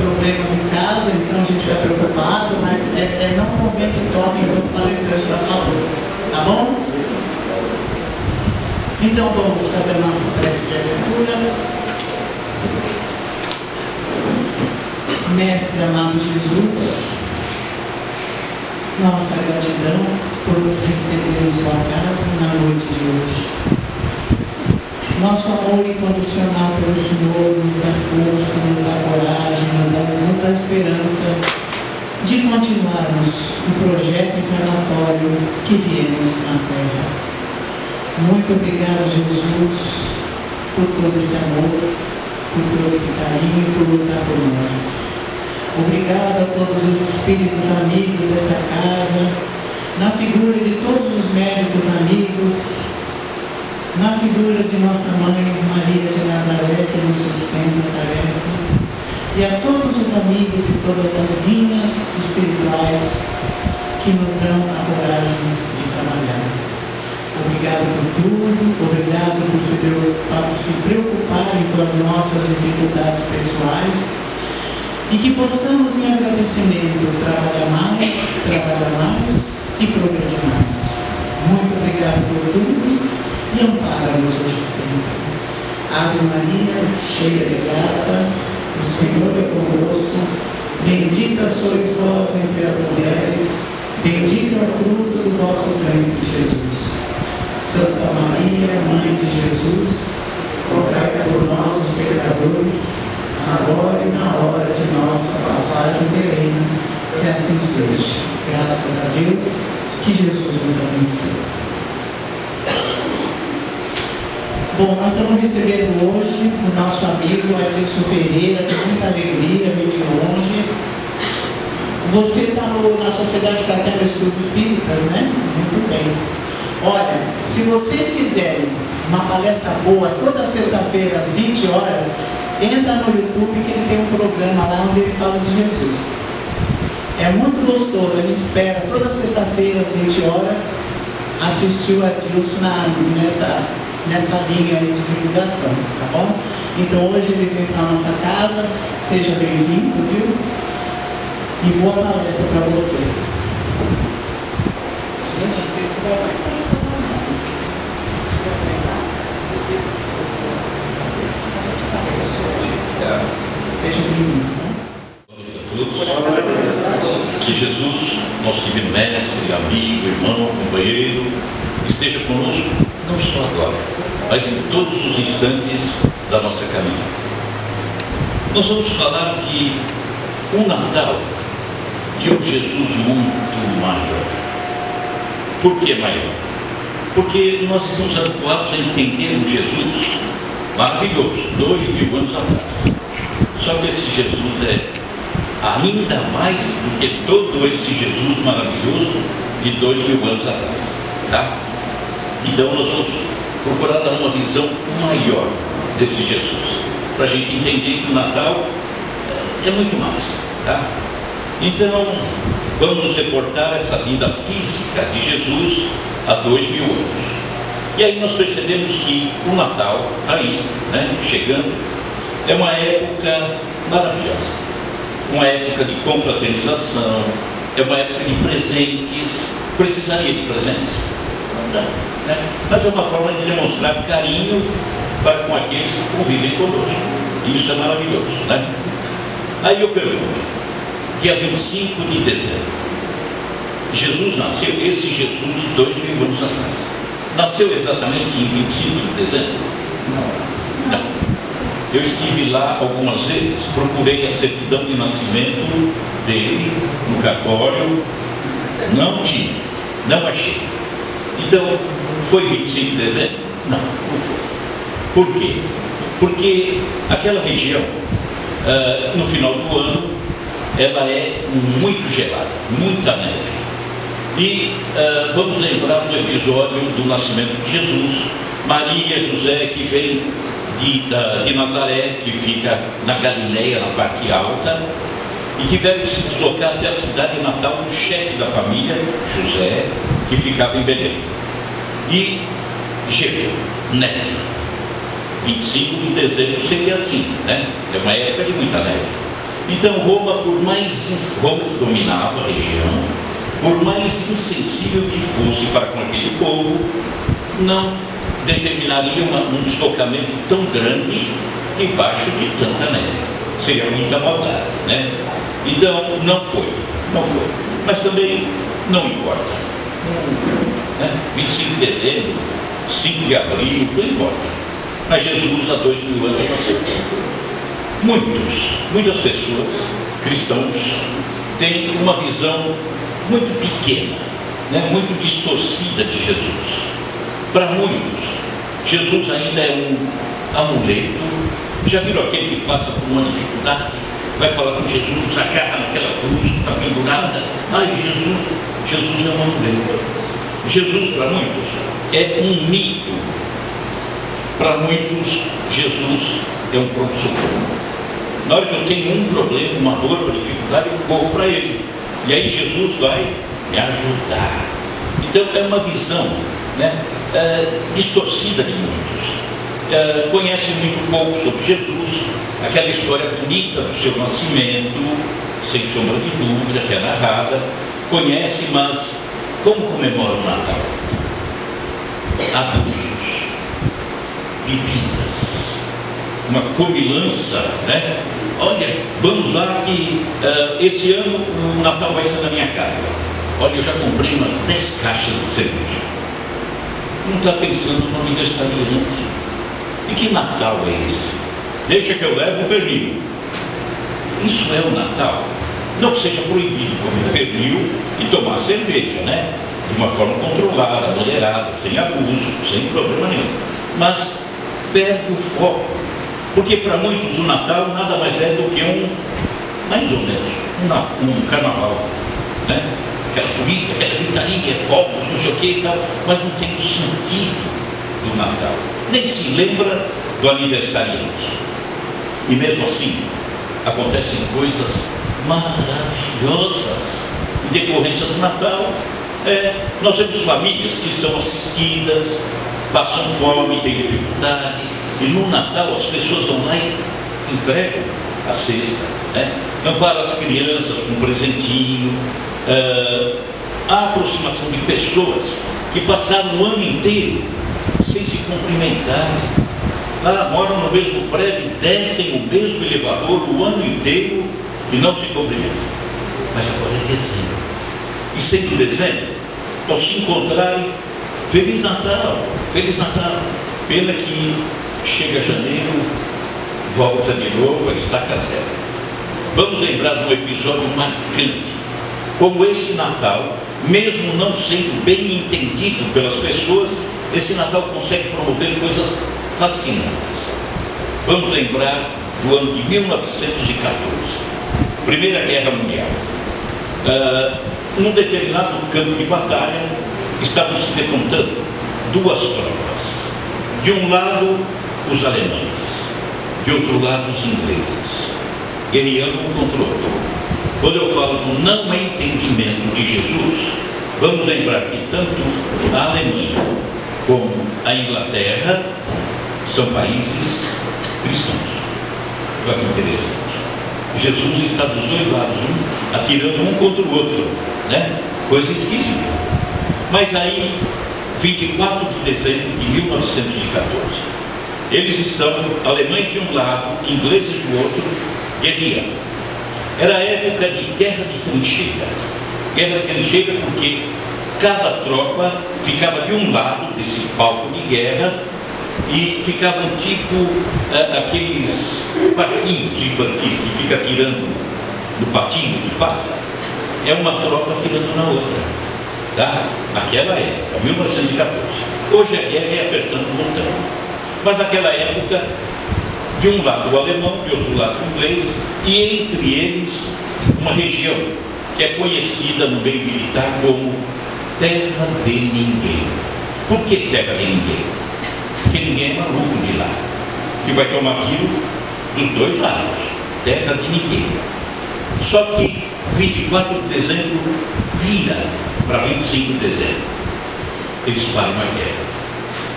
problemas em casa, então a gente fica preocupado, mas não convém que toque enquanto o palestrante está falando, tá bom? Então vamos fazer a nossa prece de abertura. Mestre amado Jesus, nossa gratidão por nos receber em sua casa na noite de hoje. Nosso amor incondicional pelo Senhor nos dá força, nos dá coragem, nos dá esperança de continuarmos o projeto encarnatório que viemos na Terra. Muito obrigado, Jesus, por todo esse amor, por todo esse carinho, por lutar por nós. Obrigado a todos os espíritos amigos dessa casa, na figura de todos os médicos amigos, na figura de nossa mãe Maria de Nazaré, que nos sustenta a tarefa, e a todos os amigos de todas as linhas espirituais que nos dão a coragem de trabalhar. Obrigado por tudo, obrigado por se preocuparem com as nossas dificuldades pessoais, e que possamos, em agradecimento, trabalhar mais e progredir mais. Muito obrigado por tudo. E ampara-nos hoje sempre. Ave Maria, cheia de graça, o Senhor é convosco, bendita sois vós entre as mulheres, bendito é o fruto do vosso ventre, Jesus. Santa Maria, Mãe de Jesus, rogai por nós, os pecadores, agora e na hora de nossa passagem terrena, que assim seja. Graças a Deus, que Jesus nos abençoe. Bom, nós estamos recebendo hoje o nosso amigo Adilson Pereira, com muita alegria, veio de longe. Você está na Sociedade Fraterna de Estudos Espíritas, né? Muito bem. Olha, se vocês quiserem uma palestra boa, toda sexta-feira às 20 horas, entra no YouTube que ele tem um programa lá onde ele fala de Jesus. É muito gostoso, ele espera toda sexta-feira às 20 horas assistir o Adilson nessa linha de divulgação, tá bom? Então hoje ele vem para a nossa casa, seja bem-vindo, viu? E boa palestra para você. Gente, não sei se vai aparecer. Seja bem-vindo. Que Jesus, nosso divino mestre, amigo, irmão, companheiro, esteja conosco, não só agora, mas em todos os instantes da nossa caminhada. Nós vamos falar que o Natal de um Jesus muito maior. Por que maior? Porque nós estamos habituados a entender um Jesus maravilhoso, 2000 anos atrás. Só que esse Jesus é ainda mais do que todo esse Jesus maravilhoso de 2000 anos atrás, tá? Então nós vamos procurar dar uma visão maior desse Jesus, para a gente entender que o Natal é muito mais, tá? Então vamos nos reportar essa vida física de Jesus há 2000 anos. E aí nós percebemos que o Natal, aí, né, chegando, é uma época maravilhosa. Uma época de confraternização, é uma época de presentes. Precisaria de presentes? Não dá, né? Mas é uma forma de demonstrar carinho para com aqueles que convivem conosco. Isso é maravilhoso, né? Aí eu pergunto, dia 25 de dezembro, Jesus nasceu, esse Jesus de 2000 anos atrás, nasceu exatamente em 25 de dezembro? Não. Eu estive lá algumas vezes, procurei a certidão de nascimento dele no cartório, não tive, não achei. Então, foi 25 de dezembro? Não, não foi. Por quê? Porque aquela região, no final do ano, ela é muito gelada, muita neve. E vamos lembrar do episódio do nascimento de Jesus, Maria e José que vem de Nazaré, que fica na Galileia, na parte alta, e tiveram que se deslocar até a cidade natal do chefe da família, José, que ficava em Belém. E gelou, neve. 25 de dezembro seria assim, né? É uma época de muita neve. Então Roma dominava a região, por mais insensível que fosse para com aquele povo, não determinaria um deslocamento tão grande debaixo de tanta neve. Seria muita maldade, né? Então não foi. Mas também não importa. Né? 25 de dezembro, 5 de abril, não importa. Mas Jesus há 2000 anos nasceu. Muitas pessoas, cristãos, têm uma visão muito pequena, né? Muito distorcida de Jesus. Para muitos, Jesus ainda é um amuleto. Já viram aquele que passa por uma dificuldade, vai falar com Jesus, agarra naquela cruz que está pendurada? Ai, Jesus é um amuleto. Jesus, para muitos, é um mito. Para muitos, Jesus é um pronto-socorro. Na hora que eu tenho um problema, uma dor, uma dificuldade, eu corro para Ele. E aí Jesus vai me ajudar. Então é uma visão, né, distorcida de muitos. Conhecem muito pouco sobre Jesus, aquela história bonita do seu nascimento, sem sombra de dúvida, que é narrada. Conhece, mas como comemora o Natal? Abusos, bebidas, uma comilança, né? Olha, vamos lá que esse ano o Natal vai ser na minha casa. Olha, eu já comprei umas 10 caixas de cerveja. Não está pensando no aniversariante. E que Natal é esse? Deixa que eu levo o pernil. Isso é o Natal? Não que seja proibido comer pernil e tomar cerveja, né? De uma forma controlada, moderada, sem abuso, sem problema nenhum. Mas perde o foco. Porque para muitos o Natal nada mais é do que mais ou menos, um carnaval, né? Aquela folia, aquela gritaria, fogos, não sei o que e tal, mas não tem o sentido do Natal. Nem se lembra do aniversariante. E mesmo assim, acontecem coisas maravilhosas em decorrência do Natal. Nós temos famílias que são assistidas, passam fome, têm dificuldades, e no Natal as pessoas vão lá e entregam a cesta, né? Amparam as crianças com um presentinho. A aproximação de pessoas que passaram o ano inteiro sem se cumprimentar, moram no mesmo prédio, descem o mesmo elevador o ano inteiro e não se cumprimentam. Mas agora é dezembro, e sendo dezembro, ao se encontrarem, Feliz Natal, Feliz Natal. Pena que chega janeiro, volta de novo a estaca zero. Vamos lembrar de um episódio marcante, como esse Natal, mesmo não sendo bem entendido pelas pessoas, esse Natal consegue promover coisas fascinantes. Vamos lembrar do ano de 1914, Primeira Guerra Mundial. Num determinado campo de batalha, estavam se defrontando duas tropas. De um lado, os alemães, de outro lado, os ingleses, guerreando um contra o outro. Quando eu falo do não entendimento de Jesus, vamos lembrar que tanto a Alemanha como a Inglaterra são países cristãos. Olha que interessante. Jesus está dos dois lados, atirando um contra o outro, né? Coisa esquisita. Mas aí, 24 de dezembro de 1914, eles estão, alemães de um lado, ingleses do outro, guerreando. Era a época de guerra de trincheira. Guerra de trincheira porque cada tropa ficava de um lado desse palco de guerra e ficavam tipo aqueles parquinhos infantis que fica tirando no patinho que passa. É uma tropa tirando na outra, tá? Naquela época, 1914. Hoje a guerra é apertando o montão. Mas naquela época, de um lado o alemão, de outro lado o inglês, e entre eles uma região que é conhecida no meio militar como Terra de Ninguém. Por que Terra de Ninguém? Porque ninguém é maluco de lá, que vai tomar tiro dos dois lados. Terra de Ninguém. Só que 24 de dezembro vira para 25 de dezembro. Eles param a guerra.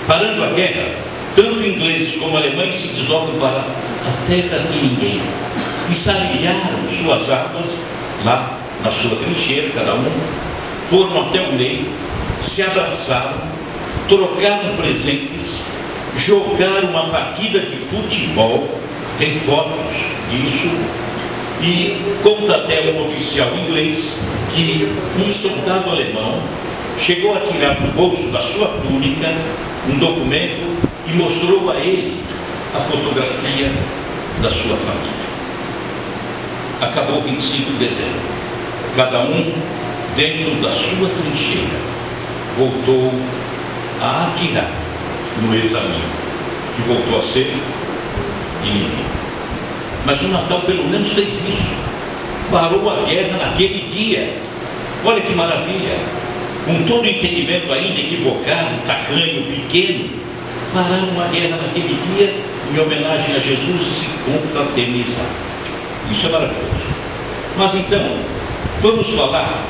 Parando a guerra, tanto ingleses como alemães se deslocam para a Terra de Ninguém. ensarelharam suas armas lá na sua trincheira, cada um, foram até o meio, se abraçaram, trocaram presentes, jogaram uma partida de futebol, tem fotos disso, e conta até um oficial inglês que um soldado alemão chegou a tirar do bolso da sua túnica um documento e mostrou a ele a fotografia da sua família. Acabou 25 de dezembro. Cada um, dentro da sua trincheira, voltou a atirar no exame, que voltou a ser inimigo. Mas o Natal pelo menos fez isso. Parou a guerra naquele dia. Olha que maravilha. Com todo o entendimento ainda equivocado, tacanho, pequeno, pararam a guerra naquele dia em homenagem a Jesus e se confraternizaram. Isso é maravilhoso. Mas então, vamos falar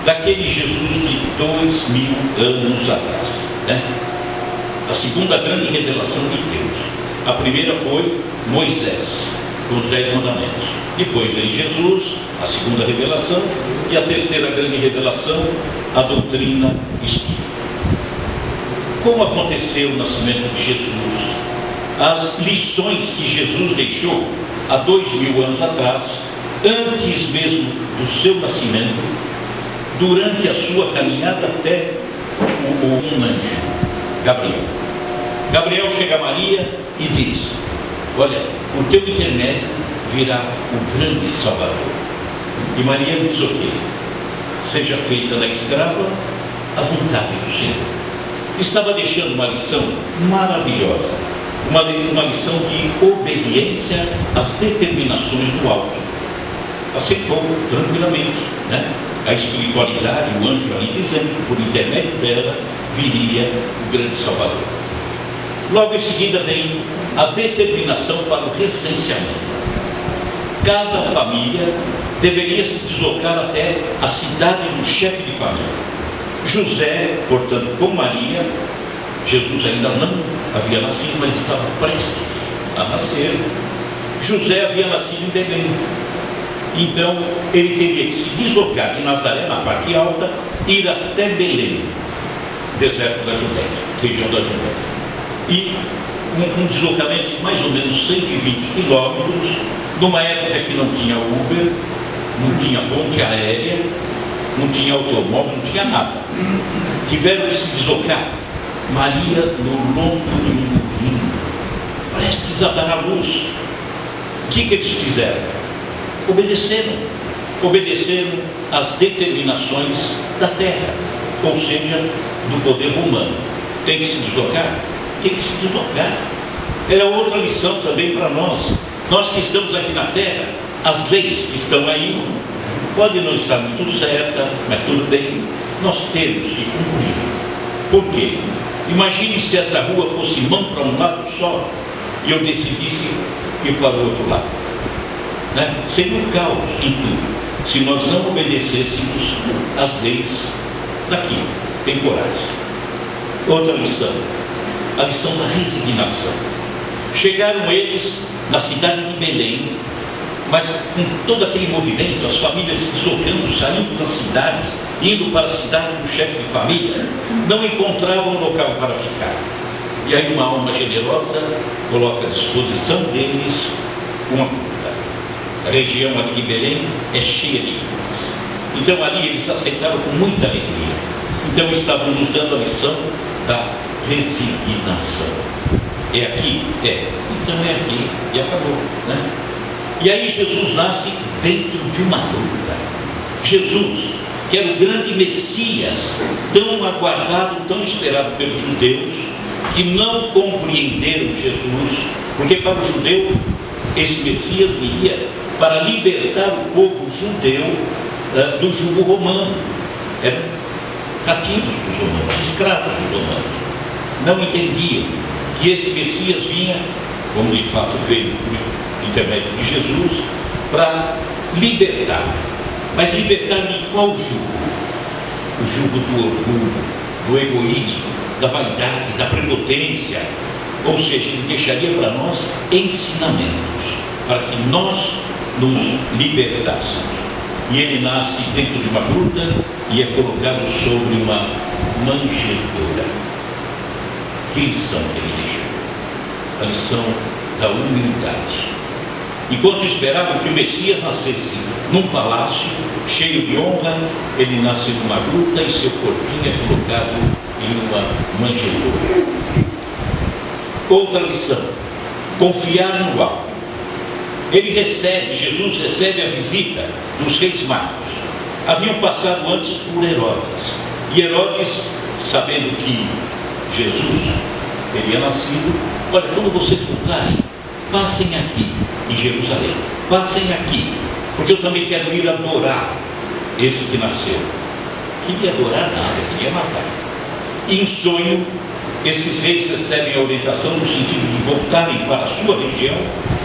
daquele Jesus de 2000 anos atrás, né? A segunda grande revelação de Deus. A primeira foi Moisés, com os 10 mandamentos. Depois vem Jesus, a segunda revelação, e a terceira grande revelação, a doutrina espírita. Como aconteceu o nascimento de Jesus? As lições que Jesus deixou há 2000 anos atrás, antes mesmo do seu nascimento, durante a sua caminhada até um anjo, Gabriel. Gabriel chega a Maria e diz: olha, por teu intermédio virá o grande Salvador. E Maria diz o quê? Seja feita na escrava a vontade do Senhor. Estava deixando uma lição maravilhosa, uma lição de obediência às determinações do alto. Aceitou tranquilamente, né? A espiritualidade, o anjo ali dizendo que por intermédio dela viria o grande Salvador. Logo em seguida vem a determinação para o recenseamento. Cada família deveria se deslocar até a cidade do chefe de família. José, portanto, com Maria, Jesus ainda não havia nascido, mas estava prestes a nascer. José havia nascido em Belém. Então, ele teria que se deslocar em Nazaré, na parte alta, ir até Belém, deserto da Judéia, região da Judéia. E um deslocamento de mais ou menos 120 quilômetros, numa época que não tinha Uber, não tinha ponte aérea, não tinha automóvel, não tinha nada. Tiveram que se deslocar. Maria no lombo de um burrinho, prestes a dar à luz. O que eles fizeram? Obedeceram às determinações da terra, ou seja, do poder humano. Tem que se deslocar? Tem que se deslocar. Era outra lição também para nós. Nós que estamos aqui na terra, as leis que estão aí podem não estar muito certas, mas tudo bem, nós temos que cumprir. Por quê? Imagine se essa rua fosse mão para um lado só e eu decidisse ir para o outro lado, né? Seria um caos em tudo, se nós não obedecêssemos às leis daqui, temporais. Outra lição, a lição da resignação. Chegaram eles na cidade de Belém, mas com todo aquele movimento, as famílias se deslocando, saindo da cidade, indo para a cidade do chefe de família, não encontravam local para ficar. E aí uma alma generosa coloca à disposição deles uma gruta. A região ali de Belém é cheia de grutas. Então ali eles aceitaram com muita alegria. Então estavam nos dando a lição da resignação. É aqui? É. Então é aqui. E acabou, né? E aí Jesus nasce dentro de uma gruta. Jesus, que era o grande Messias, tão aguardado, tão esperado pelos judeus, que não compreenderam Jesus, porque para o judeu, esse Messias viria para libertar o povo judeu do jugo romano. Eram cativos dos romanos, escravos dos romanos. Não entendiam que esse Messias vinha, como de fato veio por intermédio de Jesus, para libertar. Mas libertar de qual jugo? O jugo do orgulho, do egoísmo, da vaidade, da prepotência. Ou seja, ele deixaria para nós ensinamentos, para que nós nos libertasse. E ele nasce dentro de uma gruta e é colocado sobre uma manjedoura. Que lição que ele deixou? A lição da humildade. Enquanto esperavam que o Messias nascesse num palácio cheio de honra, ele nasce numa gruta e seu corpinho é colocado em uma manjedoura. Outra lição: confiar no alto. Jesus recebe a visita dos reis magos. Haviam passado antes por Herodes. E Herodes, sabendo que Jesus teria nascido, olha, quando vocês voltarem, passem aqui em Jerusalém, passem aqui, porque eu também quero ir adorar esse que nasceu. Queria adorar nada, queria matar. E em sonho, esses reis recebem a orientação no sentido de voltarem para a sua região,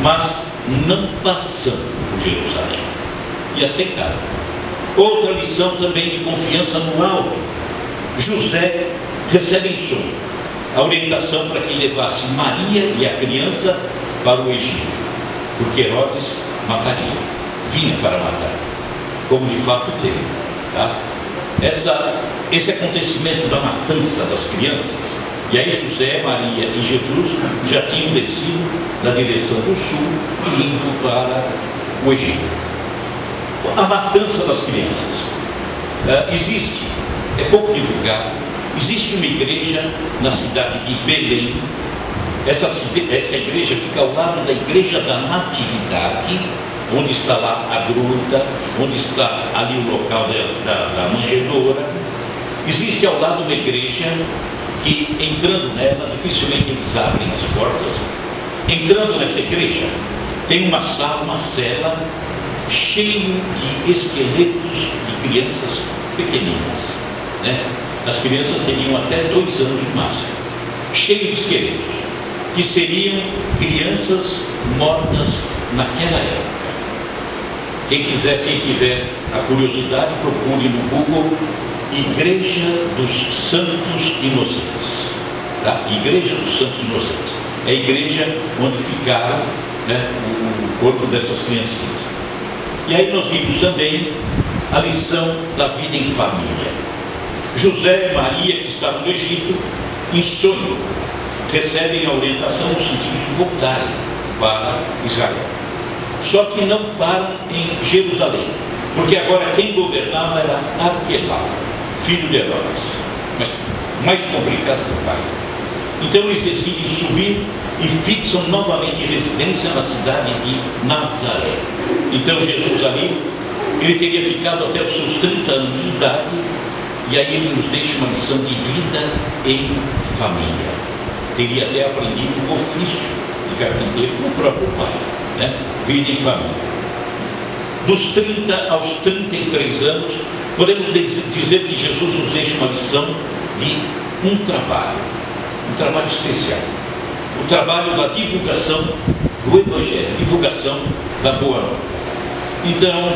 mas não passando por Jerusalém. E aceitaram. Outra lição também de confiança no alto. José recebe em sonho a orientação para que levasse Maria e a criança para o Egito, porque Herodes mataria, vinha para matar, como de fato teve. Tá? Esse acontecimento da matança das crianças, e aí José, Maria e Jesus já tinham descido da direção do sul, indo para o Egito. A matança das crianças existe, é pouco divulgado. Existe uma igreja na cidade de Belém. Essa igreja fica ao lado da igreja da Natividade, onde está lá a gruta, onde está ali o local da manjedoura. Existe ao lado uma igreja que, entrando nela, dificilmente eles abrem as portas. Entrando nessa igreja, tem uma sala, uma cela, cheio de esqueletos de crianças pequeninas, né? As crianças teriam até 2 anos no máximo, cheio de esqueletos, que seriam crianças mortas naquela época. Quem tiver a curiosidade, procure no Google Igreja dos Santos Inocentes. Tá? Igreja dos Santos Inocentes. É a igreja onde ficaram, né, o corpo dessas criancinhas. E aí nós vimos também a lição da vida em família. José e Maria, que estavam no Egito, em sonho, recebem a orientação no sentido de voltarem para Israel. Só que não param em Jerusalém, porque agora quem governava era Arquelau, filho de Herodes, mas mais complicado que o pai. Então eles decidem subir e fixam novamente residência na cidade de Nazaré. Então Jesus ali, ele teria ficado até os seus 30 anos de idade, e aí ele nos deixa uma lição de vida em família. Teria até aprendido o ofício de carpinteiro com o próprio pai, né? Vida em família. Dos 30 aos 33 anos, podemos dizer que Jesus nos deixa uma lição de um trabalho especial. O trabalho da divulgação do Evangelho, divulgação da Boa Nova. Então,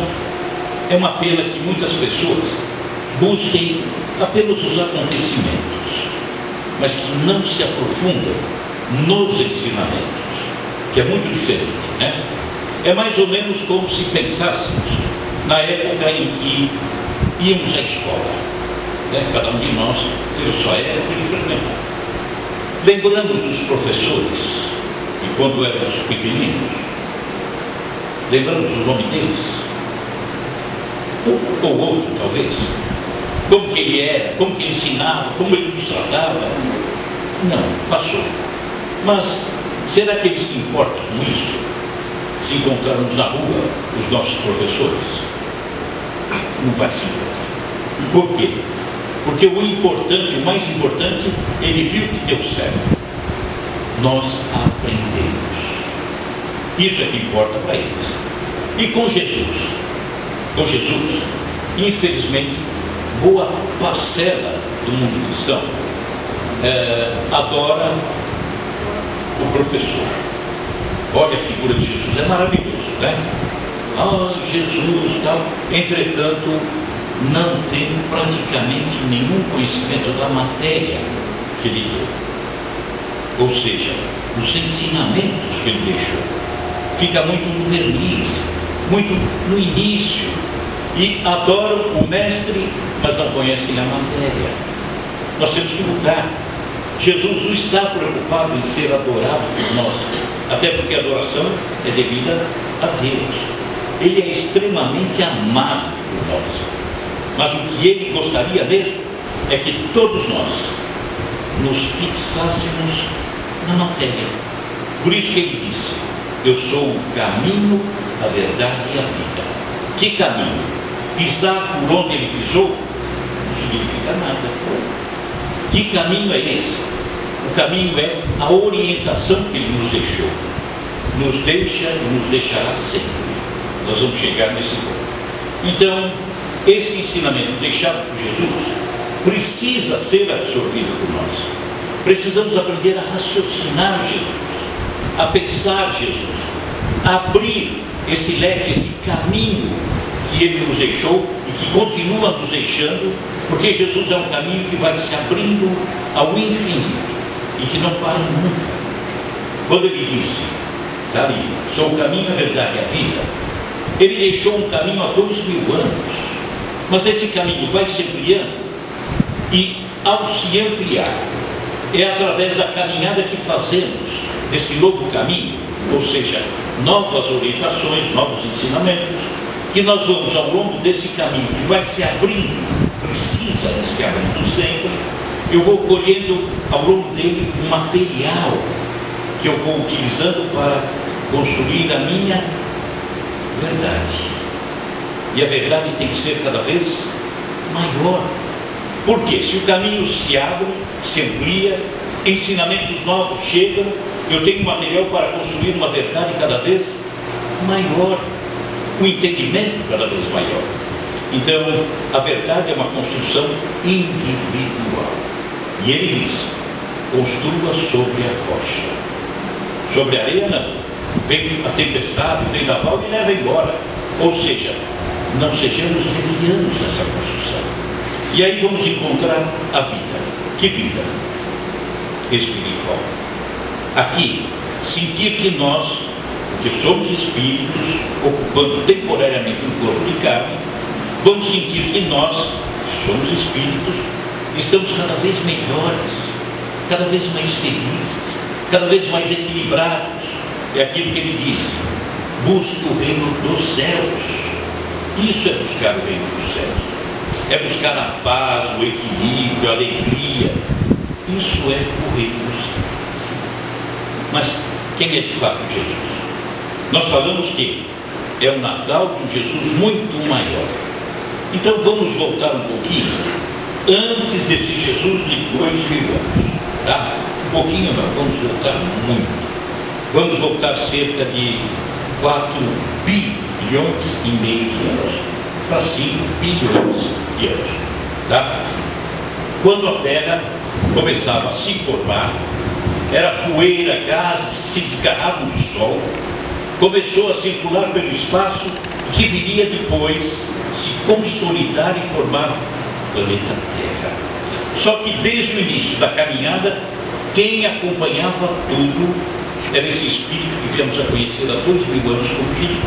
é uma pena que muitas pessoas busquem apenas os acontecimentos, mas que não se aprofundam nos ensinamentos, que é muito diferente, né? É mais ou menos como se pensássemos na época em que íamos à escola, né? Cada um de nós teve sua época de frequentar. Lembramos dos professores, e quando éramos pequeninos, lembramos o nome deles, um ou outro talvez, como que ele era, como que ele ensinava, como ele nos tratava. Não, passou. Mas será que eles se importam com isso? Se encontrarmos na rua os nossos professores? Não vai se importar. Por quê? Porque o importante, o mais importante, ele viu que deu certo. Nós aprendemos. Isso é que importa para eles. E com Jesus, infelizmente, boa parcela do mundo cristão adora o professor. Olha a figura de Jesus, é maravilhoso, né? Ah, Jesus, tal. Entretanto, não tem praticamente nenhum conhecimento da matéria que ele deu. Ou seja, os ensinamentos que ele deixou. Fica muito no verniz, muito no início, e adoram o Mestre, mas não conhecem a matéria. Nós temos que mudar. Jesus não está preocupado em ser adorado por nós, até porque a adoração é devida a Deus. Ele é extremamente amado por nós, mas o que ele gostaria mesmo é que todos nós nos fixássemos na matéria. Por isso que ele disse: eu sou o caminho, a verdade e a vida. Que caminho? Pisar por onde ele pisou não significa nada. Que caminho é esse? O caminho é a orientação que ele nos deixou. Nos deixa e nos deixará sempre. Nós vamos chegar nesse ponto. Então, esse ensinamento deixado por Jesus precisa ser absorvido por nós. Precisamos aprender a raciocinar Jesus, a pensar Jesus, a abrir esse leque, esse caminho que ele nos deixou e que continua nos deixando, porque Jesus é um caminho que vai se abrindo ao infinito e que não para nunca. Quando ele disse, está ali, sou o caminho, a verdade e a vida, ele deixou um caminho há 2000 anos, mas esse caminho vai se ampliando, e ao se ampliar, é através da caminhada que fazemos desse novo caminho, ou seja, novas orientações, novos ensinamentos, que nós vamos ao longo desse caminho que vai se abrindo, precisa se abrindo sempre. Eu vou colhendo ao longo dele um material que eu vou utilizando para construir a minha verdade. E a verdade tem que ser cada vez maior. Porque se o caminho se abre, se amplia, ensinamentos novos chegam, eu tenho material para construir uma verdade cada vez maior, um entendimento cada vez maior. Então, a verdade é uma construção individual. E ele diz, construa sobre a rocha. Sobre a areia não. Vem a tempestade, vem a val e leva embora. Ou seja, não sejamos levianos nessa construção. E aí vamos encontrar a vida. Que vida? Espiritual. Aqui, sentir que nós, que somos espíritos, ocupando temporariamente um corpo de carne, vamos sentir que nós, que somos espíritos, estamos cada vez melhores, cada vez mais felizes, cada vez mais equilibrados. É aquilo que ele disse: busque o reino dos céus. Isso é buscar o reino dos céus. É buscar a paz, o equilíbrio, a alegria. Isso é o reino dos céus. Mas quem é de fato Jesus? Nós falamos que é o Natal de um Jesus muito maior. Então vamos voltar um pouquinho antes desse Jesus de 2000 anos, tá? Um pouquinho não, vamos voltar muito. Vamos voltar cerca de 4 bilhões e meio de anos para 5 bilhões de anos, tá? Quando a Terra começava a se formar, era poeira, gases que se desgarravam do Sol, começou a circular pelo espaço, que viria depois se consolidar e formar o planeta Terra. Só que desde o início da caminhada, quem acompanhava tudo era esse Espírito que viemos a conhecer há 2000 anos como Jesus.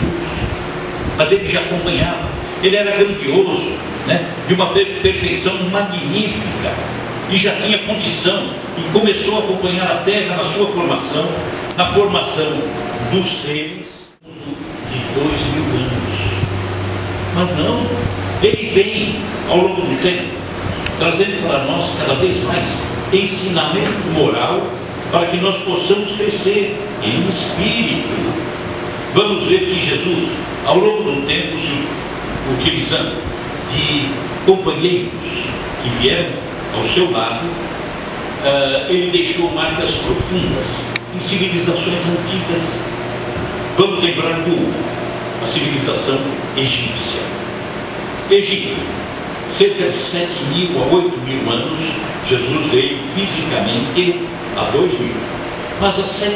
Mas ele já acompanhava, ele era grandioso, né? De uma perfeição magnífica, e já tinha condição, e começou a acompanhar a Terra na sua formação, na formação dos seres de 2000 anos. Mas não, ele vem ao longo do tempo, trazendo para nós cada vez mais ensinamento moral, para que nós possamos crescer em espírito. Vamos ver que Jesus, ao longo do tempo, se utilizando de companheiros que vieram ao seu lado, ele deixou marcas profundas em civilizações antigas. Vamos lembrar a civilização egípcia. Egito, cerca de 7.000 a 8.000 anos, Jesus veio fisicamente a 2.000. Mas há 7.000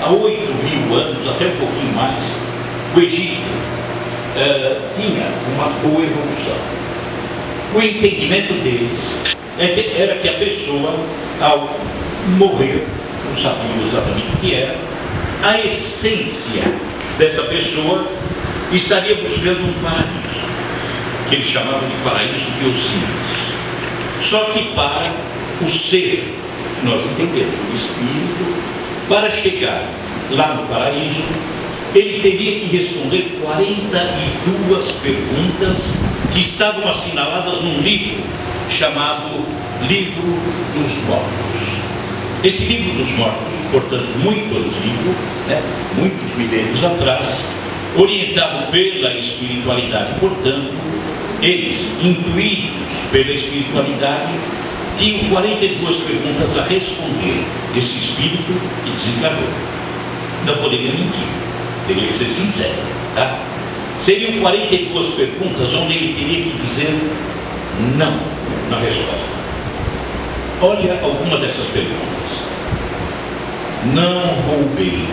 a 8.000 anos, até um pouquinho mais, o Egito tinha uma boa evolução. O entendimento deles era que a pessoa, ao morrer, não sabiam exatamente o que era, a essência dessa pessoa estaria buscando um paraíso, que ele chamava de paraíso de Osíris. Só que para o ser, nós entendemos, o espírito, para chegar lá no paraíso, ele teria que responder 42 perguntas que estavam assinaladas num livro chamado Livro dos Mortos. Esse Livro dos Mortos, portanto, muito antigo, muitos milênios atrás, orientado pela espiritualidade, portanto, eles, intuídos pela espiritualidade, tinham 42 perguntas a responder. Esse espírito que desencarnou não poderia mentir, teria que ser sincero, tá? Seriam 42 perguntas onde ele teria que dizer não na resposta. Olha alguma dessas perguntas. Não roubei,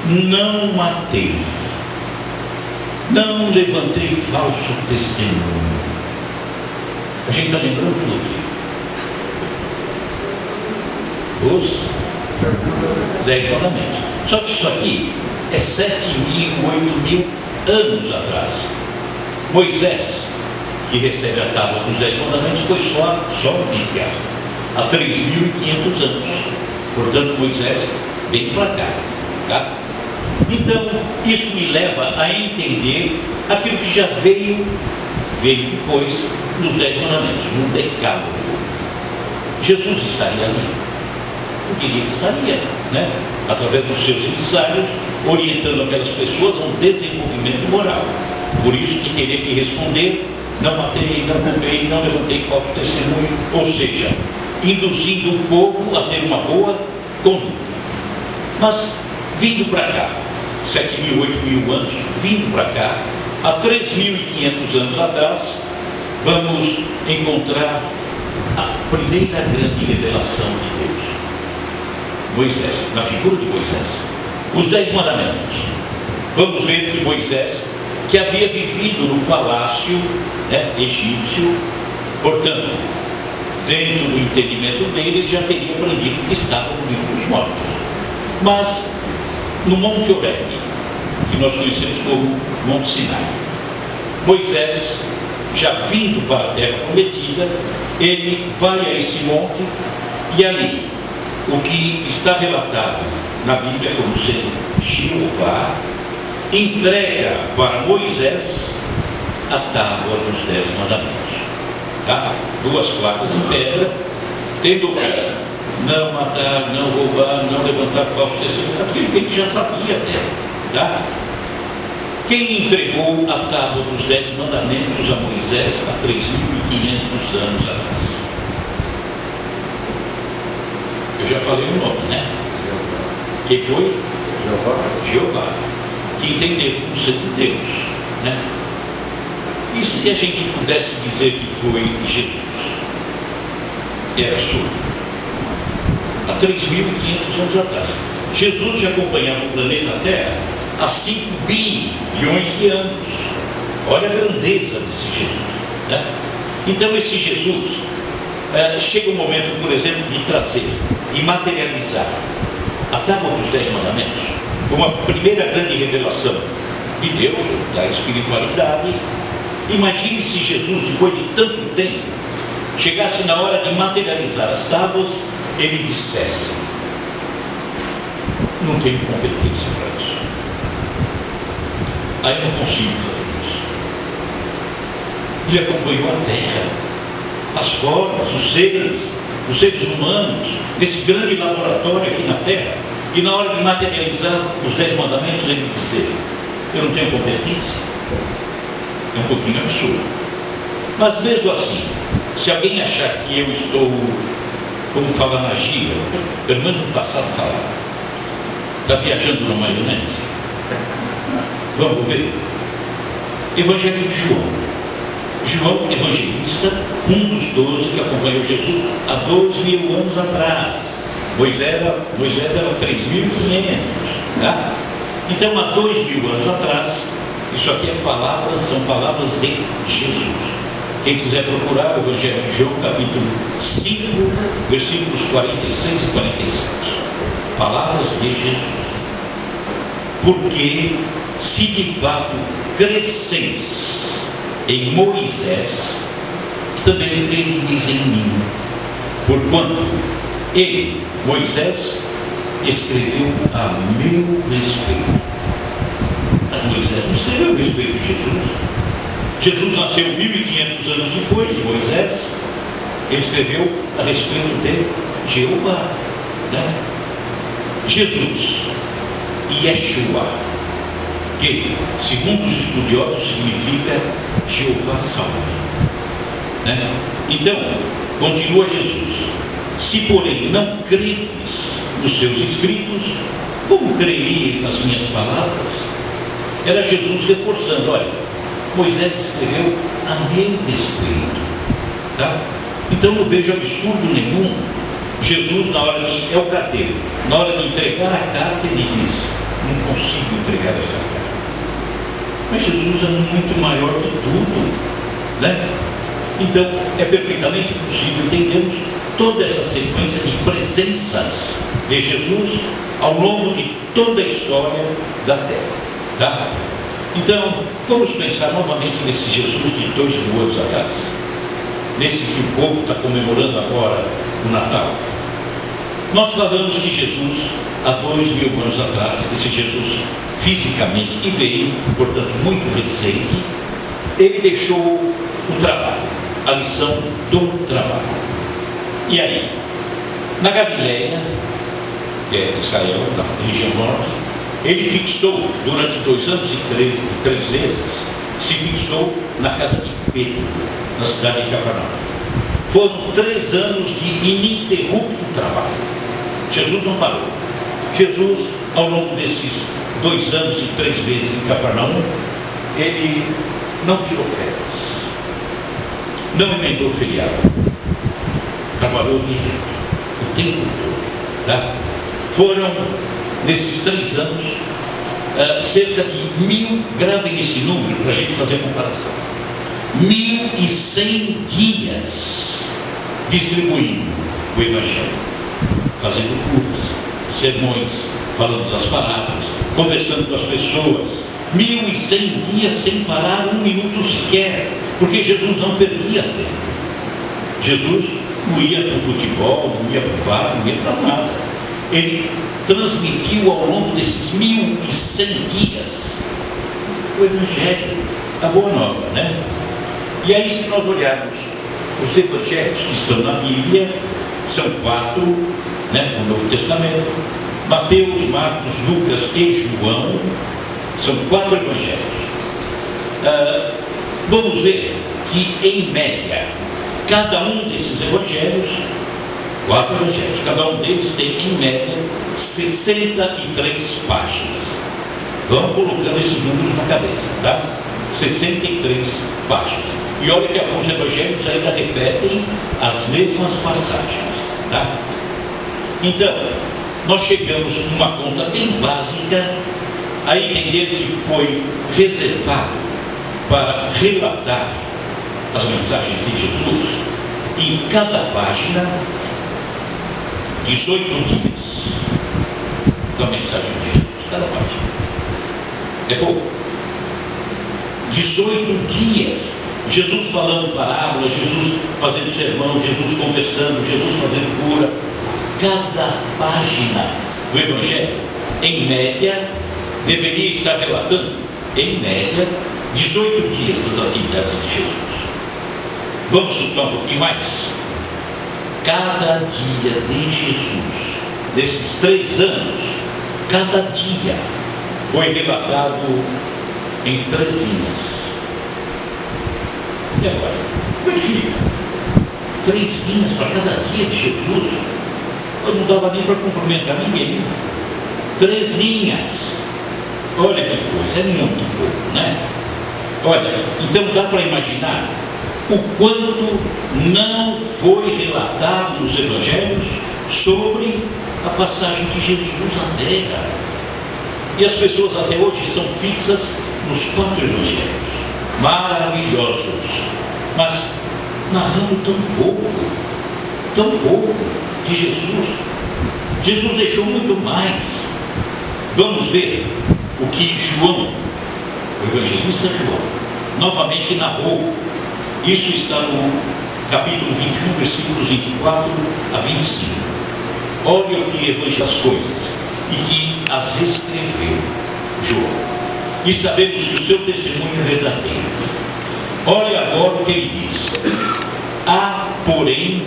não matei, não levantei falso testemunho. A gente está lembrando do quê? Os 10 mandamentos. Só que isso aqui é 7.000, 8.000 anos atrás. Moisés, que recebe a tábua dos 10 mandamentos, foi só entre aspas, há 3.500 anos. Portanto, Moisés vem para cá, tá? Então, isso me leva a entender aquilo que já veio depois dos 10 mandamentos, no Decálogo. Jesus estaria ali. Eu diria que estaria, né? Através dos seus emissários, orientando aquelas pessoas a um desenvolvimento moral. Por isso que teria que responder: não matei, não roubei, não levantei falso testemunho. Ou seja, induzindo o povo a ter uma boa conduta. Mas, vindo para cá, 7.000, 8.000 anos, vindo para cá, há 3.500 anos atrás, vamos encontrar a primeira grande revelação de Deus. Moisés, na figura de Moisés. Os 10 mandamentos. Vamos ver que Moisés, que havia vivido no palácio egípcio, portanto, dentro do entendimento dele, ele já teria aprendido que estava no livro dos mortos. Mas, no Monte Horebe, que nós conhecemos como Monte Sinai, Moisés, já vindo para a terra prometida, ele vai a esse monte e ali, o que está relatado na Bíblia como sendo Jeová, entrega para Moisés a tábua dos 10 mandamentos. Tá? 2 placas de pedra, tendo não matar, não roubar, não levantar falso testemunho, aquilo que ele já sabia até. Tá? Quem entregou a tábua dos 10 mandamentos a Moisés há 3.500 anos atrás? Eu já falei o nome, né? Quem foi? Jeová. Que entendeu como sendo Deus, né? E se a gente pudesse dizer que foi Jesus? Era surdo. Há 3.500 anos atrás. Jesus já acompanhava o planeta Terra há 5 bilhões de anos. Olha a grandeza desse Jesus, né? Então esse Jesus chega um momento, por exemplo, de trazer, de materializar a tábua dos 10 mandamentos, como a primeira grande revelação de Deus, da espiritualidade. Imagine se Jesus, depois de tanto tempo, chegasse na hora de materializar as tábuas, ele dissesse: não tenho competência para isso, aí não consigo fazer isso. Ele acompanhou a terra, as formas, os seres humanos, esse grande laboratório aqui na terra, e na hora de materializar os 10 mandamentos, ele dizer: eu não tenho competência. É um pouquinho absurdo. Mas mesmo assim, se alguém achar que eu estou, como fala na gíria, pelo menos no passado falava, está viajando na maionese, vamos ver. Evangelho de João. João, evangelista, um dos 12 que acompanhou Jesus há 2.000 anos atrás. Moisés era 3.500, tá? Então, há 2.000 anos atrás, isso aqui são palavras de Jesus. Quem quiser procurar o Evangelho de João, capítulo 5, versículos 46 e 47. Palavras de Jesus. Porque se de fato cresceis em Moisés, também crereis em mim, porquanto ele, Moisés, escreveu a meu respeito. Mas Moisés não escreveu a respeito de Jesus. Jesus nasceu 1500 anos depois de Moisés. Ele escreveu a respeito de Jeová, né? Jesus, Yeshua, que, segundo os estudiosos, significa Jeová salva, né? Então, continua Jesus: se porém não credes nos seus escritos, como crereis nas minhas palavras? Era Jesus reforçando: olha, Moisés escreveu a meu respeito, tá? Então não vejo absurdo nenhum Jesus, na hora de, é o carteiro, na hora de entregar a carta, ele diz: não consigo entregar essa carta. Mas Jesus é muito maior que tudo, né? Então é perfeitamente possível entendermos toda essa sequência de presenças de Jesus ao longo de toda a história da Terra, tá? Então vamos pensar novamente nesse Jesus de 2000 anos atrás, nesse que o povo está comemorando agora o Natal. Nós falamos que Jesus, há 2000 anos atrás, esse Jesus fisicamente que veio, portanto muito recente, ele deixou o trabalho, a lição do trabalho. E aí, na Galileia, que é Israel, na região norte, ele fixou, durante 2 anos e 3 meses, se fixou na casa de Pedro, na cidade de Cafarnaum. Foram 3 anos de ininterrupto trabalho. Jesus não parou. Jesus, ao longo desses 2 anos e 3 meses em Cafarnaum, ele não tirou férias, não emendou feriado, trabalhou direto, o tempo todo, tá? Foram, nesses 3 anos, cerca de 1000, gravem esse número para a gente fazer a comparação, 1100 dias distribuindo o Evangelho, fazendo curas, sermões, falando das palavras, conversando com as pessoas, 1100 dias sem parar 1 minuto sequer, porque Jesus não perdia tempo. Jesus não ia para o futebol, não ia para o bar, não ia para nada. Ele transmitiu ao longo desses 1100 dias o Evangelho, a Boa Nova, né? E aí, se nós olharmos os evangelhos que estão na Bíblia, são 4, né, no Novo Testamento: Mateus, Marcos, Lucas e João. São 4 evangelhos. Vamos ver que, em média, cada um desses evangelhos, 4 evangelhos, cada um deles tem, em média, 63 páginas. Vamos colocando esses números na cabeça, tá? 63 páginas. E olha que alguns evangelhos ainda repetem as mesmas passagens, tá? Então, nós chegamos numa conta bem básica a entender que foi reservado para relatar as mensagens de Jesus, em cada página, 18 dias da mensagem de Jesus, cada página. É pouco. 18 dias, Jesus falando parábolas, Jesus fazendo sermão, Jesus conversando, Jesus fazendo cura. Cada página do Evangelho, em média, deveria estar relatando, em média, 18 dias das atividades de Jesus. Vamos supor um pouquinho mais. Cada dia de Jesus, nesses 3 anos, cada dia foi relatado em 3 linhas. E agora, como é que fica? 3 linhas para cada dia de Jesus? Eu não dava nem para cumprimentar ninguém. 3 linhas. Olha que coisa, é muito pouco, né? Olha, então dá para imaginar o quanto não foi relatado nos evangelhos sobre a passagem de Jesus na terra. E as pessoas até hoje estão fixas nos 4 evangelhos, maravilhosos, mas narrando tão pouco de Jesus. Jesus deixou muito mais. Vamos ver o que João o evangelista João, novamente narrou. Isso está no capítulo 21, versículos 24 a 25. Olha o que evangelizou as coisas e que as escreveu João. E sabemos que o seu testemunho é verdadeiro. Olha agora o que ele diz. Há, porém,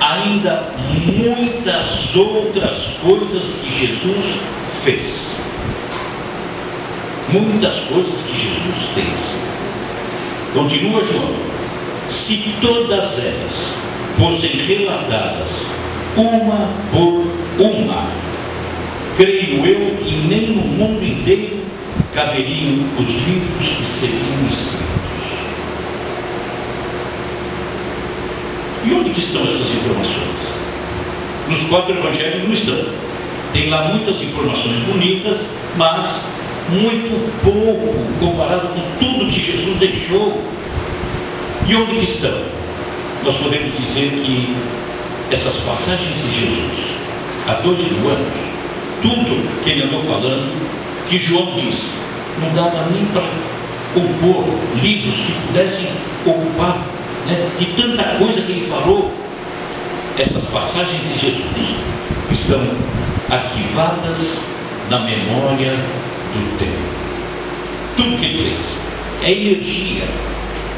ainda muitas outras coisas que Jesus fez. Muitas coisas que Jesus fez. Continua João. Se todas elas fossem relatadas uma por uma, creio eu que nem no mundo inteiro caberiam os livros que seriam escritos. E onde que estão essas informações? Nos 4 evangelhos não estão. Tem lá muitas informações bonitas, mas muito pouco comparado com tudo que Jesus deixou. E onde que estão? Nós podemos dizer que essas passagens de Jesus, há 2.000 anos, tudo que ele andou falando, que João disse, não dava nem para compor livros que pudessem ocupar, né, de tanta coisa que ele falou. Essas passagens de Jesus estão arquivadas na memória do tempo. Tudo que ele fez é energia.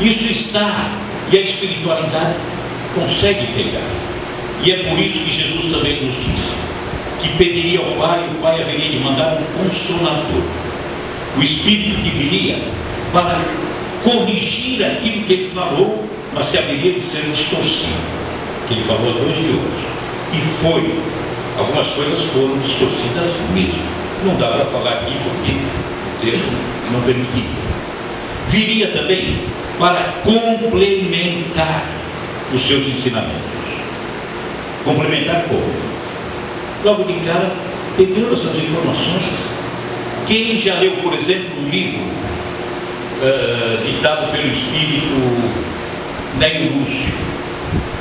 Isso está, e a espiritualidade consegue pegar. E é por isso que Jesus também nos disse que pediria ao Pai, o Pai haveria de mandar um Consolador, o Espírito que viria para corrigir aquilo que ele falou, mas que haveria de ser distorcido, que ele falou há 2 de hoje. E foi, algumas coisas foram distorcidas mesmo. Não dá para falar aqui porque o tempo não permitiria. Viria também para complementar os seus ensinamentos. Complementar como? Logo de cara, pegando essas informações. Quem já leu, por exemplo, um livro ditado pelo espírito Nélio Lúcio,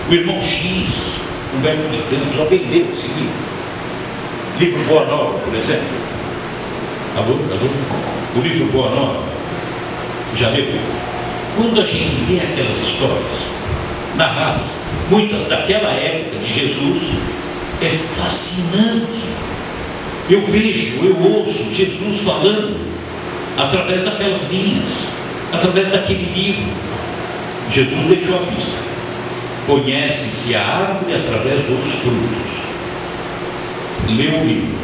o Irmão X, Humberto de Campos, já vendeu esse livro. Livro Boa Nova, por exemplo. Alô? O livro Boa Nova, já leu? Quando a gente lê aquelas histórias narradas, muitas daquela época de Jesus, é fascinante. Eu vejo, eu ouço Jesus falando através daquelas linhas, através daquele livro. Jesus deixou a pista. Conhece-se a árvore através dos frutos. Lê o livro.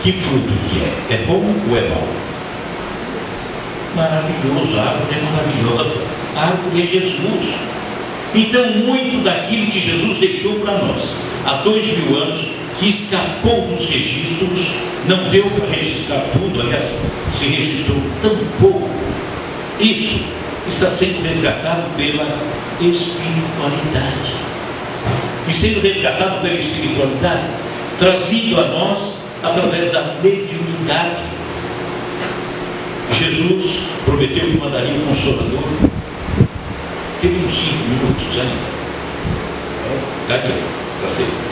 Que fruto que é? É bom ou é mau? Maravilhoso, a árvore é maravilhosa. A árvore é Jesus. Então, muito daquilo que Jesus deixou para nós há 2.000 anos, que escapou dos registros, não deu para registrar tudo, aliás, se registrou tão pouco. Isso está sendo resgatado pela espiritualidade. E sendo resgatado pela espiritualidade, trazido a nós através da mediunidade. Jesus prometeu que mandaria um Consolador. Teve uns 5 minutos ainda. Cadê? Para 6.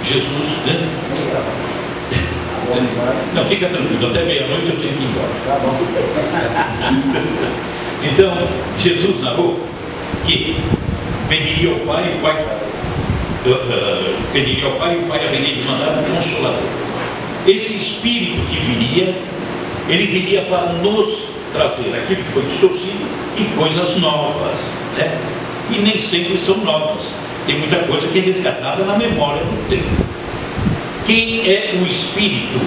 Jesus, né? Não, fica tranquilo, até meia-noite eu tenho que ir embora. Tá bom. Então, Jesus narrou que pediria ao Pai, o Pai haveria de mandar um Consolador. Esse Espírito que viria, ele viria para nos trazer aquilo que foi distorcido e coisas novas, né? E nem sempre são novas. Tem muita coisa que é resgatada na memória do tempo. Quem é o Espírito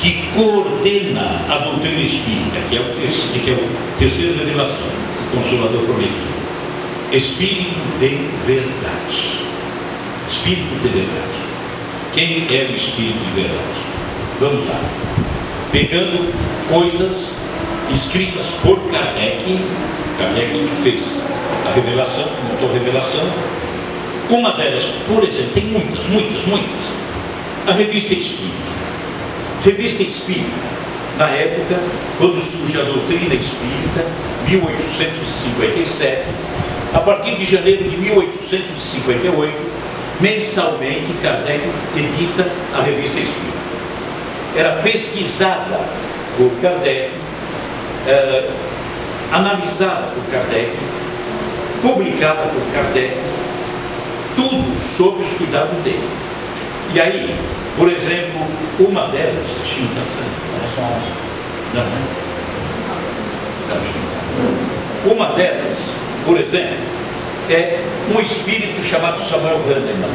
que coordena a doutrina espírita, que é a terceira revelação, o Consolador prometido? Espírito de verdade. Espírito de verdade. Quem é o Espírito de verdade? Vamos lá. Pegando coisas escritas por Kardec que fez a revelação, montou a revelação. Uma delas, por exemplo, tem muitas. A Revista Espírita. Revista Espírita, na época, quando surge a doutrina espírita, 1857, a partir de janeiro de 1858, mensalmente Kardec edita a Revista Espírita. Era pesquisada por Kardec, analisada por Kardec, publicada por Kardec, tudo sobre os cuidados dele. E aí, por exemplo, uma delas, acho que não está saindo, não, acho que não. Uma delas, por exemplo, é um espírito chamado Samuel Hahnemann.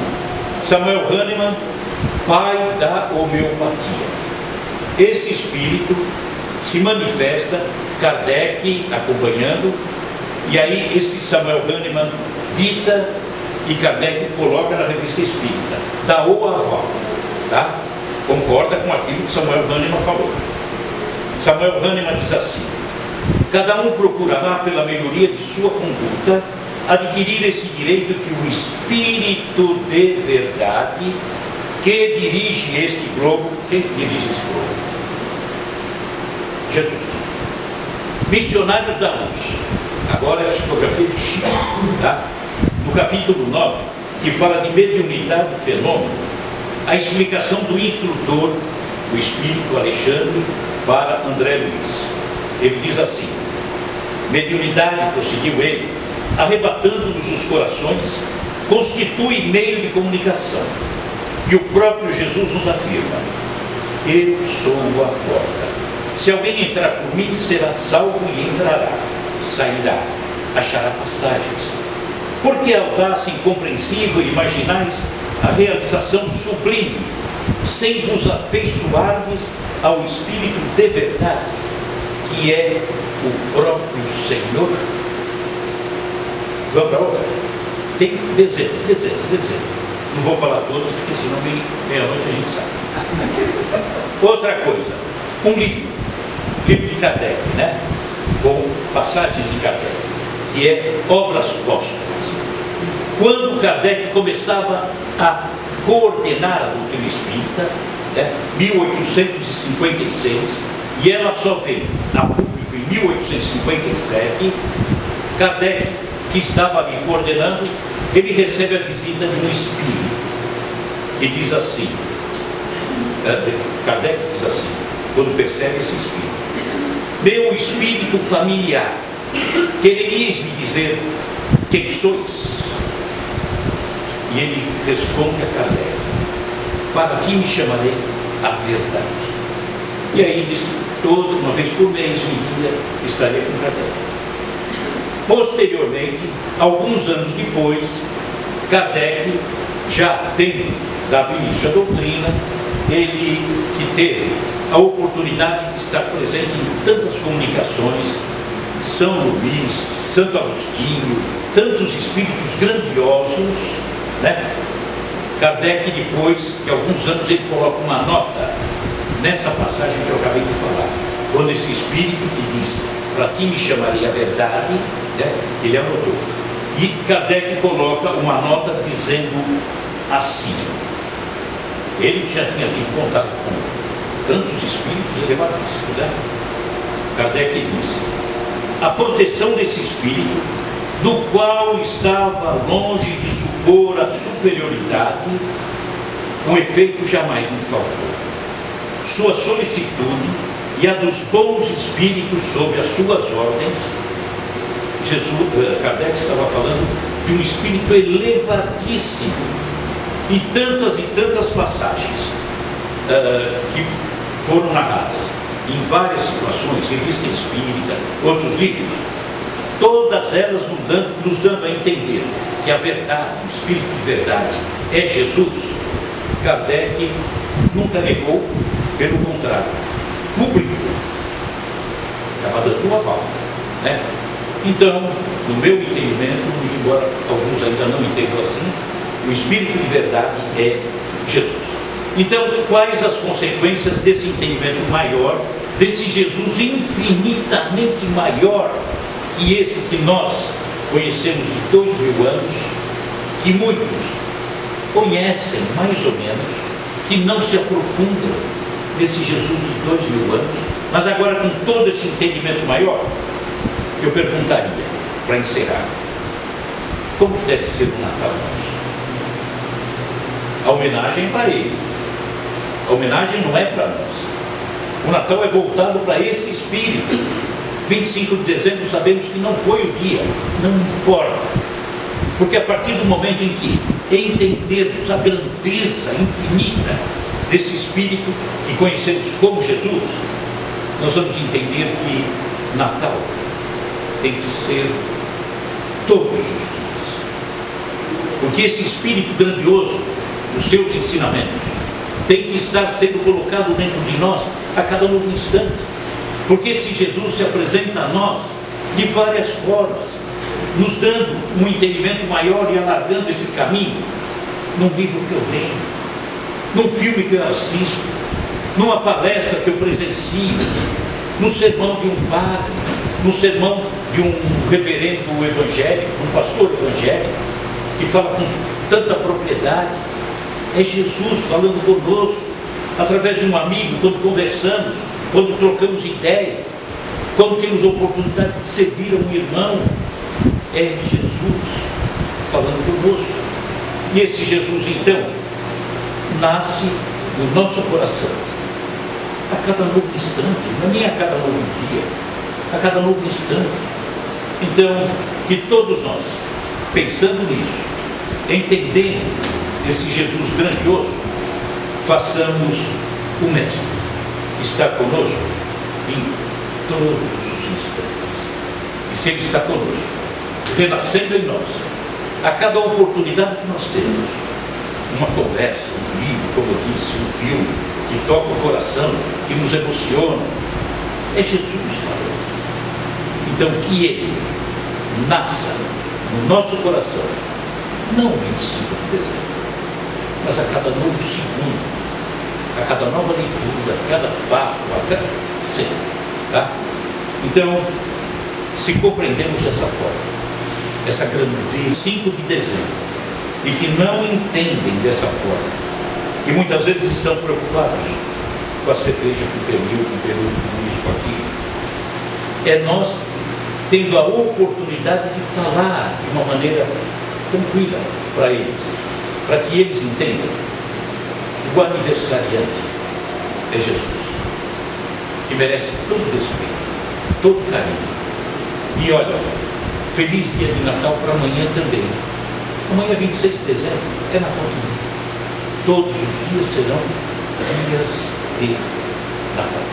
Samuel Hahnemann, pai da homeopatia. Esse espírito se manifesta, Kardec acompanhando, e aí esse Samuel Hahnemann dita e Kardec coloca na Revista Espírita, da O aval, tá? Concorda com aquilo que Samuel Hahnemann falou. Samuel Hahnemann diz assim: cada um procurará, pela melhoria de sua conduta, adquirir esse direito que o Espírito de verdade que dirige este globo. Quem dirige esse globo? Jesus. Missionários da Luz. Agora é a psicografia de Chico, tá? No capítulo 9, que fala de mediunidade do fenômeno, a explicação do instrutor, o Espírito Alexandre, para André Luiz. Ele diz assim: mediunidade, prosseguiu ele, arrebatando-nos os corações, constitui meio de comunicação. E o próprio Jesus nos afirma: eu sou a porta. Se alguém entrar por mim, será salvo e entrará, sairá, achará pastagens. Por que audácia incompreensível imaginais a realização sublime, sem vos afeiçoardes ao Espírito de verdade, que é o próprio Senhor? Vamos para outra? Tem dezenas. Não vou falar todas, porque senão meia-noite a gente sabe. Outra coisa, um livro de Kardec, né? Com passagens de Kardec, que é Obras Póstumas. Quando Kardec começava a coordenar a doutrina espírita, né, 1856, e ela só veio a público em 1857, Kardec, que estava ali coordenando, ele recebe a visita de um espírito, que diz assim, Kardec diz assim, quando percebe esse espírito: meu espírito familiar, quereríeis me dizer quem sois? E ele responde a Kardec: para ti me chamarei a verdade. E aí diz que uma vez por mês, um dia, estaria com Kardec. Posteriormente, alguns anos depois, Kardec, já tendo dado início à doutrina, ele que teve a oportunidade de estar presente em tantas comunicações, São Luís, Santo Agostinho, tantos espíritos grandiosos, né? Kardec, depois de alguns anos, ele coloca uma nota nessa passagem que eu acabei de falar, quando esse espírito que diz: para ti me chamarei a verdade, né? Ele anotou. E Kardec coloca uma nota dizendo assim: ele já tinha tido contato com tantos espíritos elevadíssimos, né? Kardec disse: a proteção desse espírito, do qual estava longe de supor a superioridade, com efeito jamais me faltou. Sua solicitude e a dos bons espíritos sobre as suas ordens. Kardec estava falando de um espírito elevadíssimo, e tantas passagens que foram narradas em várias situações, Revista Espírita, outros livros, todas elas nos dando a entender que a verdade, o Espírito de verdade é Jesus. Kardec nunca negou, pelo contrário, público, estava dando um aval, né? Então, no meu entendimento, embora alguns ainda não entendam assim, o Espírito de verdade é Jesus. Então, quais as consequências desse entendimento maior, desse Jesus infinitamente maior que esse que nós conhecemos de 2000 anos, que muitos conhecem mais ou menos, que não se aprofundam nesse Jesus de 2000 anos, mas agora com todo esse entendimento maior, eu perguntaria, para encerrar, como que deve ser o Natal nosso? A homenagem é para ele. A homenagem não é para nós. O Natal é voltado para esse espírito. 25 de dezembro sabemos que não foi o dia, não importa. Porque a partir do momento em que entendermos a grandeza infinita desse espírito que conhecemos como Jesus, nós vamos entender que Natal tem que ser todos os dias. Porque esse espírito grandioso, os seus ensinamentos, tem que estar sendo colocado dentro de nós a cada novo instante. Porque esse Jesus se apresenta a nós de várias formas, nos dando um entendimento maior e alargando esse caminho, num livro que eu leio, num filme que eu assisto, numa palestra que eu presencio, no sermão de um padre, no sermão de um reverendo evangélico, um pastor evangélico, que fala com tanta propriedade. É Jesus falando conosco, através de um amigo, quando conversamos, quando trocamos ideias, quando temos a oportunidade de servir a um irmão. É Jesus falando conosco. E esse Jesus, então, nasce no nosso coração a cada novo instante, não é nem a cada novo dia, a cada novo instante. Então, que todos nós, pensando nisso, entendendo esse Jesus grandioso, façamos o Mestre estar conosco em todos os instantes. E se Ele está conosco, renascendo em nós, a cada oportunidade que nós temos, uma conversa, um livro, como eu disse, um filme, que toca o coração, que nos emociona, é Jesus falando. Então, que Ele nasça no nosso coração, não 25 de dezembro, mas a cada novo segundo, a cada nova leitura, a cada papo, a cada sempre, tá? Então, se compreendemos dessa forma, essa grandeza, 5 de dezembro, e que não entendem dessa forma, que muitas vezes estão preocupados com a cerveja, com o pernil, com o peru, com isso, com aquilo, é nós tendo a oportunidade de falar de uma maneira tranquila para eles, para que eles entendam que o aniversariante é Jesus, que merece todo respeito, todo carinho. E olha, feliz dia de Natal para amanhã também. Amanhã, 26 de dezembro, é Natal também. Todos os dias serão dias de Natal.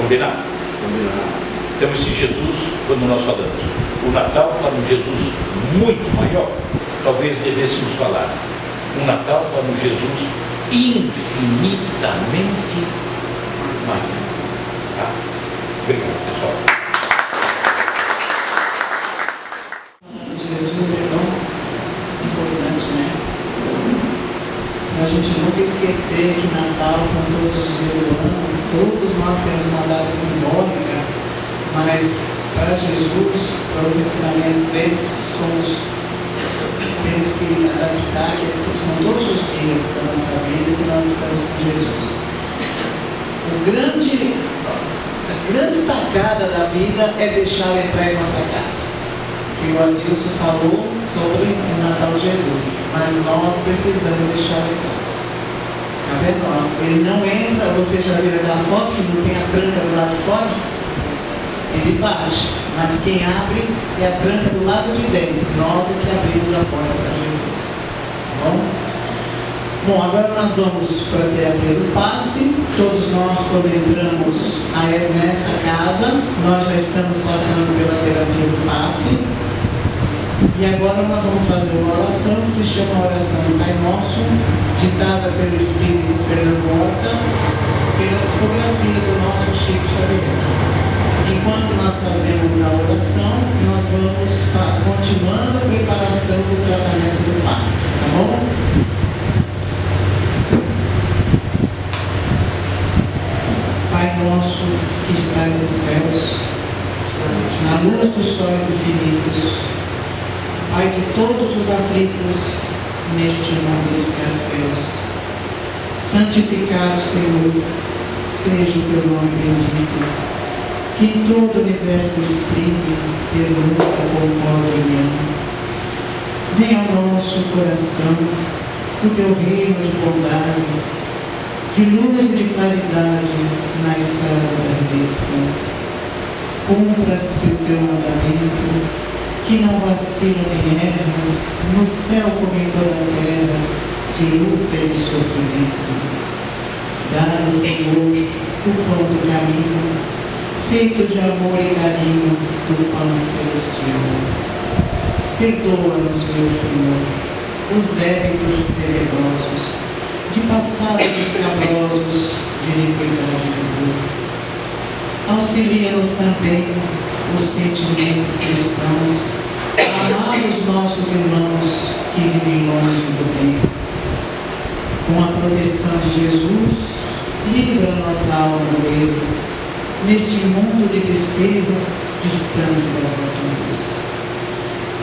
Combinado? Combinado. Então esse Jesus, quando nós falamos o Natal para um Jesus muito maior, talvez devêssemos falar um Natal para um Jesus infinitamente maior. Tá? Obrigado, pessoal. A gente nunca esquecer que Natal são todos os dias do ano, todos nós temos uma data simbólica, mas para Jesus, para os ensinamentos deles, temos que adaptar que são todos os dias da nossa vida que nós estamos com Jesus. A grande tacada da vida é deixá-lo entrar em nossa casa. E o Adilson falou sobre o Natal de Jesus, mas nós precisamos deixar ele entrar. Tá vendo? Ele não entra, você já viu aquela foto, se não tem a tranca do lado de fora, ele bate, mas quem abre é a tranca do lado de dentro, nós é que abrimos a porta para Jesus. Tá bom? Bom, agora nós vamos para a terapia do passe. Todos nós, quando entramos nessa casa, nós já estamos passando pela terapia do passe. E agora nós vamos fazer uma oração que se chama Oração do Pai Nosso, ditada pelo Espírito Fernando Horta, pela psicografia do nosso Chico Xavier. Enquanto nós fazemos a oração, nós vamos continuando a preparação do tratamento do passe, tá bom? Pai nosso que estás nos céus, na luz dos sóis infinitos, Pai de todos os aflitos neste mundo escasseus, santificado Senhor, seja o teu nome bendito, que em todo o universo espírito pergunta conforme união. Venha ao nosso coração o teu reino de bondade, de luz e de claridade na estrada da redenção. Cumpra-se o teu mandamento, que não vacila nem erra, no céu como em toda a terra, de luta e de sofrimento. Dá-nos, Senhor, o pão do caminho, feito de amor e carinho do pão celestial. Perdoa-nos, meu Senhor, os débitos tenebrosos, de passados escabrosos, de iniquidade e dor. Auxilia-nos também os sentimentos cristãos, a amar os nossos irmãos que vivem longe do bem. Com a proteção de Jesus, livra a nossa alma do erro, neste mundo de desterro, distante da vossa luz.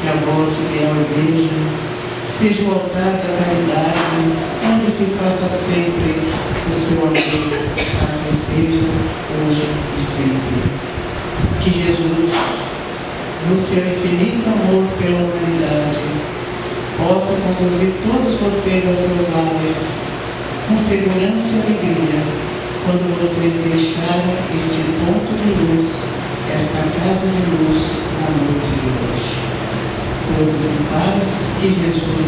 Que a vossa ideal igreja seja o altar da caridade, onde se faça sempre o seu amor, assim seja, hoje e sempre. Que Jesus, no seu infinito amor pela humanidade, possa conduzir todos vocês aos seus lares, com segurança e alegria, quando vocês deixarem este ponto de luz, esta casa de luz, na noite de hoje. Todos em paz, que Jesus